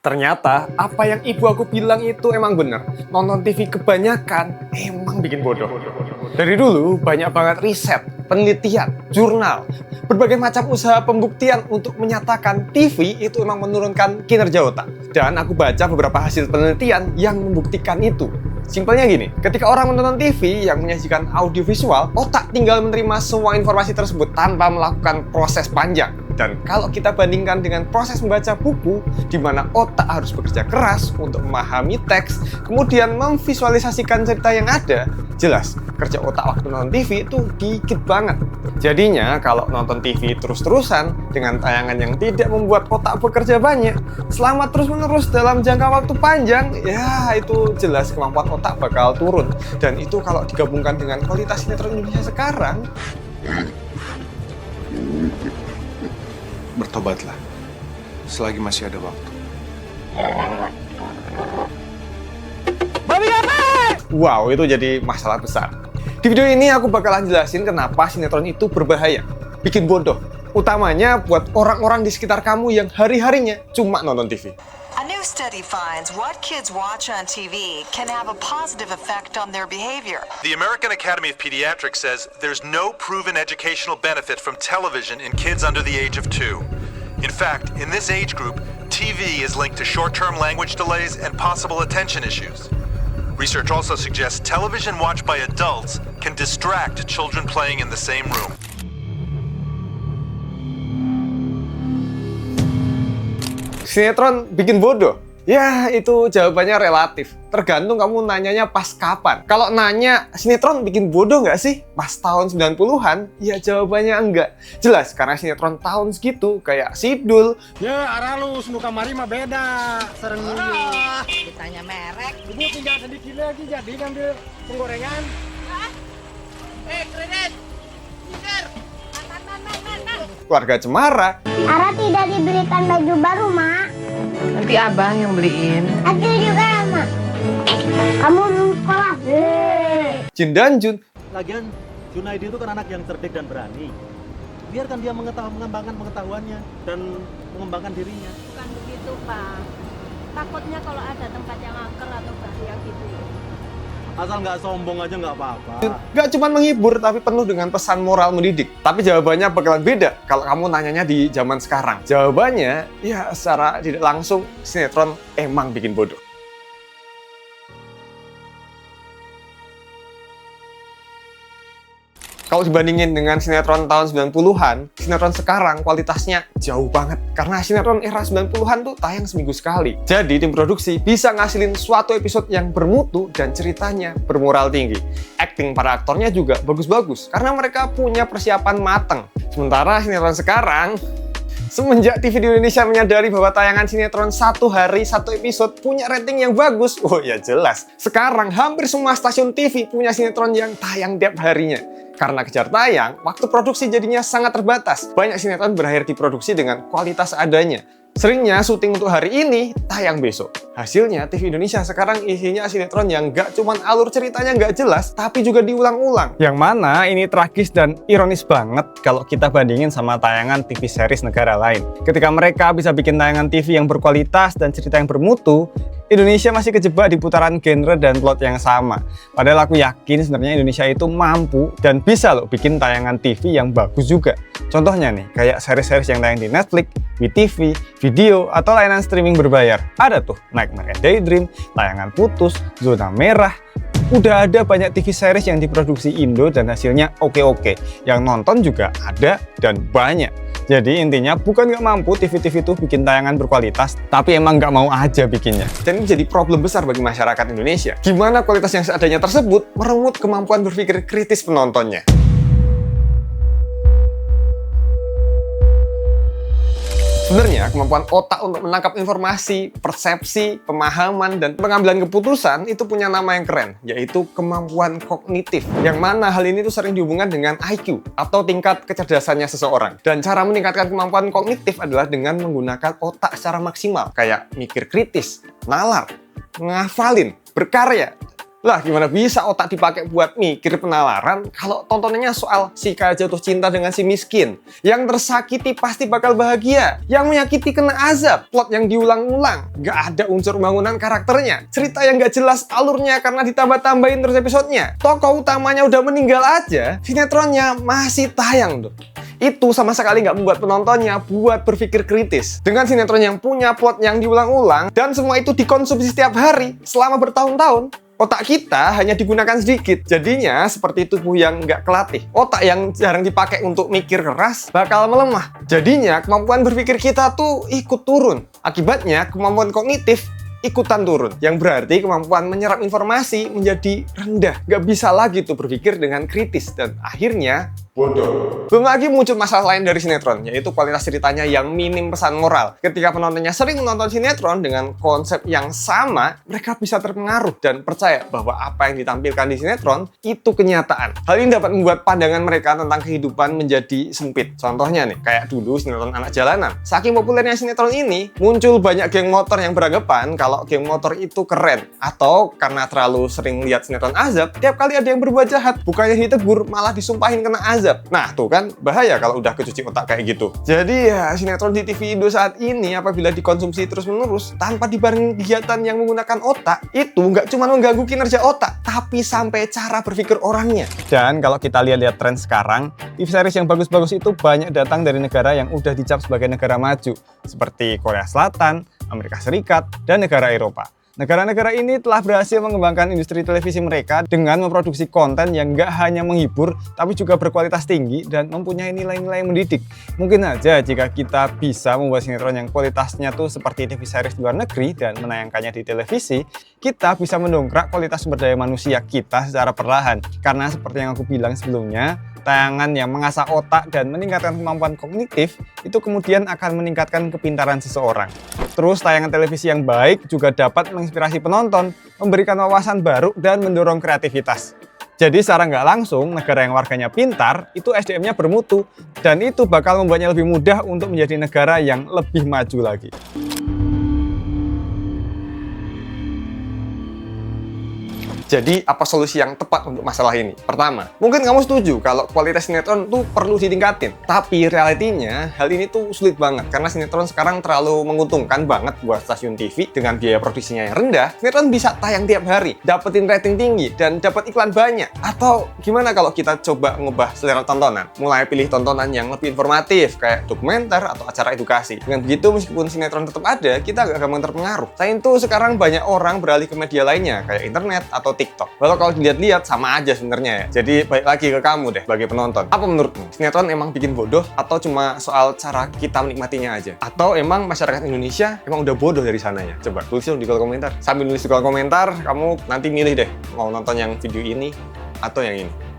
Ternyata apa yang ibu aku bilang itu emang bener. Nonton TV kebanyakan emang bikin bodoh. Dari dulu banyak banget riset, penelitian, jurnal, berbagai macam usaha pembuktian untuk menyatakan TV itu emang menurunkan kinerja otak. Dan aku baca beberapa hasil penelitian yang membuktikan itu. Simpelnya gini, ketika orang menonton TV yang menyajikan audiovisual, otak tinggal menerima semua informasi tersebut tanpa melakukan proses panjang. Dan kalau kita bandingkan dengan proses membaca buku, di mana otak harus bekerja keras untuk memahami teks, kemudian memvisualisasikan cerita yang ada, jelas kerja otak waktu nonton TV itu dikit banget. Jadinya kalau nonton TV terus-terusan dengan tayangan yang tidak membuat otak bekerja banyak, selama terus-menerus dalam jangka waktu panjang, ya itu jelas kemampuan otak bakal turun. Dan itu kalau digabungkan dengan kualitas sinetron Indonesia sekarang, bertobatlah selagi masih ada waktu. wow, itu jadi masalah besar. Di video ini aku bakalan jelasin kenapa sinetron itu berbahaya, bikin bodoh, utamanya buat orang-orang di sekitar kamu yang hari-harinya cuma nonton TV. A new study finds what kids watch on TV can have a positive effect on their behavior. The American Academy of Pediatrics says there's no proven educational benefit from television in kids under the age of 2. In fact, in this age group, TV is linked to short-term language delays and possible attention issues. Research also suggests television watched by adults can distract children playing in the same room. Sinetron bikin bodoh? Ya, itu jawabannya relatif. Tergantung kamu nanyanya pas kapan. Kalau nanya, sinetron bikin bodoh nggak sih? Pas tahun 90-an? Ya jawabannya enggak. Jelas, karena sinetron tahun segitu, kayak Sidul. Ya, arah lu, sunu kamari mah beda. Sereng Ditanya merek. Ibu tinggal sedikit lagi jadi ngambil penggorengan. Kredit. Tikar. Keluarga Cemara. Ara tidak dibelikan baju baru, Mak. Nanti abang yang beliin. Aku juga, Mak. Kamu belum sekolah. Jin dan Jun. Lagian Junaidi itu kan anak yang cerdik dan berani. Biarkan dia mengembangkan pengetahuannya dan mengembangkan dirinya. Bukan begitu, Pak. Takutnya kalau ada tempat yang angker atau bahaya gitu. Asal nggak sombong aja nggak apa-apa. Gak cuma menghibur, tapi penuh dengan pesan moral mendidik. Tapi jawabannya bakalan beda kalau kamu nanyanya di zaman sekarang. Jawabannya, ya secara tidak langsung, sinetron emang bikin bodoh. Kalau dibandingin dengan sinetron tahun 90-an, sinetron sekarang kualitasnya jauh banget. Karena sinetron era 90-an tuh tayang seminggu sekali. Jadi tim produksi bisa ngasilin suatu episode yang bermutu dan ceritanya bermoral tinggi. Acting para aktornya juga bagus-bagus, karena mereka punya persiapan mateng. Sementara sinetron sekarang, semenjak TV di Indonesia menyadari bahwa tayangan sinetron satu hari satu episode punya rating yang bagus, oh ya jelas. Sekarang hampir semua stasiun TV punya sinetron yang tayang tiap harinya. Karena kejar tayang, waktu produksi jadinya sangat terbatas. Banyak sinetron berakhir diproduksi dengan kualitas adanya. Seringnya syuting untuk hari ini, tayang besok. Hasilnya, TV Indonesia sekarang isinya sinetron yang gak cuman alur ceritanya gak jelas, tapi juga diulang-ulang. Yang mana ini tragis dan ironis banget kalau kita bandingin sama tayangan TV series negara lain. Ketika mereka bisa bikin tayangan TV yang berkualitas dan cerita yang bermutu, Indonesia masih kejebak di putaran genre dan plot yang sama. Padahal aku yakin sebenarnya Indonesia itu mampu dan bisa loh bikin tayangan TV yang bagus juga. Contohnya nih, kayak series-series yang tayang di Netflix, WeTV, Video, atau layanan streaming berbayar. Ada tuh Nightmare and Daydream, Tayangan Putus, Zona Merah. Udah ada banyak TV series yang diproduksi Indo dan hasilnya oke-oke. Yang nonton juga ada dan banyak. Jadi intinya bukan nggak mampu TV-TV itu bikin tayangan berkualitas, tapi emang nggak mau aja bikinnya. Dan ini jadi problem besar bagi masyarakat Indonesia. Gimana kualitas yang seadanya tersebut merenggut kemampuan berpikir kritis penontonnya. Sebenarnya kemampuan otak untuk menangkap informasi, persepsi, pemahaman, dan pengambilan keputusan itu punya nama yang keren, yaitu kemampuan kognitif. Yang mana hal ini tuh sering dihubungkan dengan IQ atau tingkat kecerdasannya seseorang. Dan cara meningkatkan kemampuan kognitif adalah dengan menggunakan otak secara maksimal, kayak mikir kritis, nalar, ngafalin, berkarya, Lah gimana bisa otak dipakai buat mikir penalaran kalau tontonannya soal si kaya jatuh cinta dengan si miskin. Yang tersakiti pasti bakal bahagia, yang menyakiti kena azab, plot yang diulang-ulang, gak ada unsur bangunan karakternya, cerita yang gak jelas alurnya karena ditambah-tambahin terus episodenya, tokoh utamanya udah meninggal aja, sinetronnya masih tayang tuh. Itu sama sekali nggak membuat penontonnya buat berpikir kritis. Dengan sinetron yang punya plot yang diulang-ulang dan semua itu dikonsumsi setiap hari selama bertahun-tahun, otak kita hanya digunakan sedikit. Jadinya seperti tubuh yang nggak kelatih. Otak yang jarang dipakai untuk mikir keras bakal melemah. Jadinya kemampuan berpikir kita tuh ikut turun. Akibatnya kemampuan kognitif ikutan turun. Yang berarti kemampuan menyerap informasi menjadi rendah. Nggak bisa lagi tuh berpikir dengan kritis. Dan akhirnya bodoh. Belum lagi muncul masalah lain dari sinetron, yaitu kualitas ceritanya yang minim pesan moral. Ketika penontonnya sering menonton sinetron dengan konsep yang sama, mereka bisa terpengaruh dan percaya bahwa apa yang ditampilkan di sinetron itu kenyataan. Hal ini dapat membuat pandangan mereka tentang kehidupan menjadi sempit. Contohnya nih, kayak dulu sinetron anak jalanan. Saking populernya sinetron ini, muncul banyak geng motor yang beranggapan kalau geng motor itu keren. Atau karena terlalu sering lihat sinetron azab, tiap kali ada yang berbuat jahat, bukannya ditegur, malah disumpahin kena azab. Nah tuh kan bahaya kalau udah kecuci otak kayak gitu. Jadi ya sinetron di TV Indo saat ini apabila dikonsumsi terus-menerus tanpa dibarengi kegiatan yang menggunakan otak, itu nggak cuma mengganggu kinerja otak, tapi sampai cara berpikir orangnya. Dan kalau kita lihat-lihat tren sekarang, TV series yang bagus-bagus itu banyak datang dari negara yang udah dicap sebagai negara maju, seperti Korea Selatan, Amerika Serikat, dan negara Eropa. Negara-negara ini telah berhasil mengembangkan industri televisi mereka dengan memproduksi konten yang nggak hanya menghibur, tapi juga berkualitas tinggi dan mempunyai nilai-nilai yang mendidik. Mungkin aja jika kita bisa membuat sinetron yang kualitasnya tuh seperti TV series luar negeri dan menayangkannya di televisi, kita bisa mendongkrak kualitas sumber daya manusia kita secara perlahan. Karena seperti yang aku bilang sebelumnya, tayangan yang mengasah otak dan meningkatkan kemampuan kognitif itu kemudian akan meningkatkan kepintaran seseorang. Terus tayangan televisi yang baik juga dapat menginspirasi penonton, memberikan wawasan baru dan mendorong kreativitas. Jadi secara nggak langsung, negara yang warganya pintar, itu SDM-nya bermutu, dan itu bakal membuatnya lebih mudah untuk menjadi negara yang lebih maju lagi. Jadi, apa solusi yang tepat untuk masalah ini? Pertama, mungkin kamu setuju kalau kualitas sinetron tuh perlu ditingkatin. Tapi realitinya, hal ini tuh sulit banget. Karena sinetron sekarang terlalu menguntungkan banget buat stasiun TV dengan biaya produksinya yang rendah. Sinetron bisa tayang tiap hari, dapetin rating tinggi, dan dapat iklan banyak. Atau gimana kalau kita coba ngubah selera tontonan? Mulai pilih tontonan yang lebih informatif, kayak dokumenter atau acara edukasi. Dengan begitu, meskipun sinetron tetap ada, kita gak gampang terpengaruh. Selain itu, sekarang banyak orang beralih ke media lainnya, kayak internet atau TikTok. Walau kalau dilihat-lihat sama aja sebenarnya ya. Jadi balik lagi ke kamu deh sebagai penonton. Apa menurutmu? Sinetron emang bikin bodoh atau cuma soal cara kita menikmatinya aja? Atau emang masyarakat Indonesia emang udah bodoh dari sananya? Coba tulis dong di kolom komentar. Sambil nulis di kolom komentar, kamu nanti milih deh mau nonton yang video ini atau yang ini.